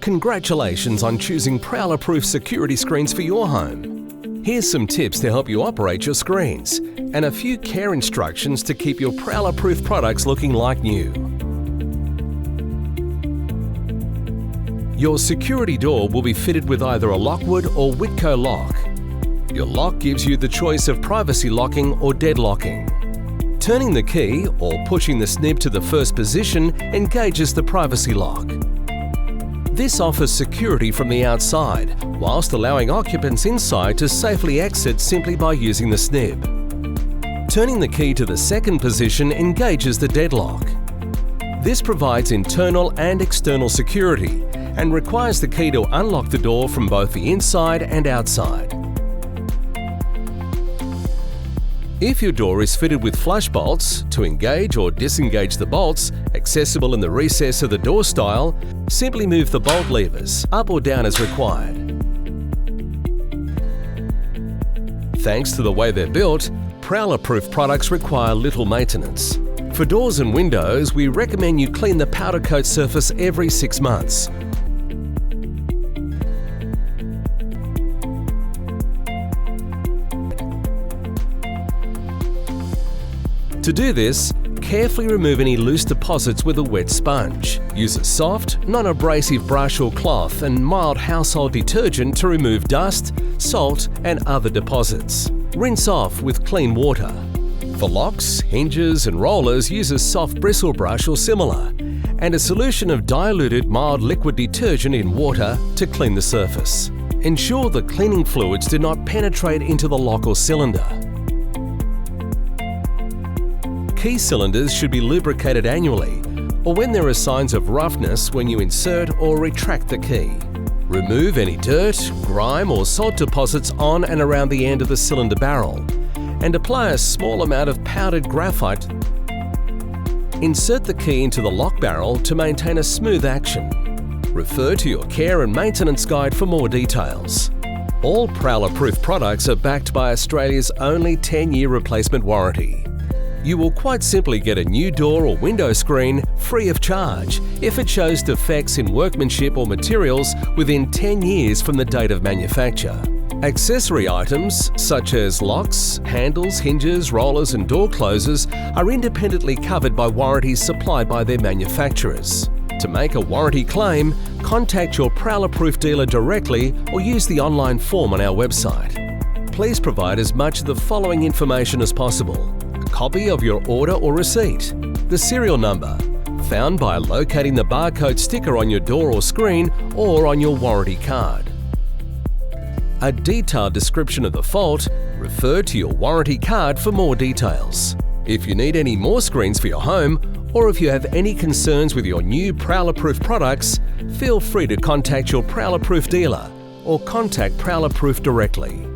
Congratulations on choosing Prowler Proof security screens for your home. Here's some tips to help you operate your screens, and a few care instructions to keep your Prowler Proof products looking like new. Your security door will be fitted with either a Lockwood or Whitco lock. Your lock gives you the choice of privacy locking or deadlocking. Turning the key or pushing the snib to the first position engages the privacy lock. This offers security from the outside, whilst allowing occupants inside to safely exit simply by using the snib. Turning the key to the second position engages the deadlock. This provides internal and external security and requires the key to unlock the door from both the inside and outside. If your door is fitted with flush bolts, to engage or disengage the bolts, accessible in the recess of the door style, simply move the bolt levers up or down as required. Thanks to the way they're built, Prowler Proof products require little maintenance. For doors and windows, we recommend you clean the powder coat surface every 6 months. To do this, carefully remove any loose deposits with a wet sponge. Use a soft, non-abrasive brush or cloth and mild household detergent to remove dust, salt and other deposits. Rinse off with clean water. For locks, hinges and rollers, use a soft bristle brush or similar, and a solution of diluted mild liquid detergent in water to clean the surface. Ensure the cleaning fluids do not penetrate into the lock or cylinder. Key cylinders should be lubricated annually, or when there are signs of roughness when you insert or retract the key. Remove any dirt, grime or salt deposits on and around the end of the cylinder barrel, and apply a small amount of powdered graphite. Insert the key into the lock barrel to maintain a smooth action. Refer to your care and maintenance guide for more details. All Prowler Proof products are backed by Australia's only 10-year replacement warranty. You will quite simply get a new door or window screen free of charge if it shows defects in workmanship or materials within 10 years from the date of manufacture. Accessory items such as locks, handles, hinges, rollers and door closers are independently covered by warranties supplied by their manufacturers. To make a warranty claim, contact your Prowler Proof dealer directly or use the online form on our website. Please provide as much of the following information as possible: a copy of your order or receipt, the serial number, found by locating the barcode sticker on your door or screen or on your warranty card. A detailed description of the fault, refer to your warranty card for more details. If you need any more screens for your home, or if you have any concerns with your new Prowler Proof products, feel free to contact your Prowler Proof dealer or contact Prowler Proof directly.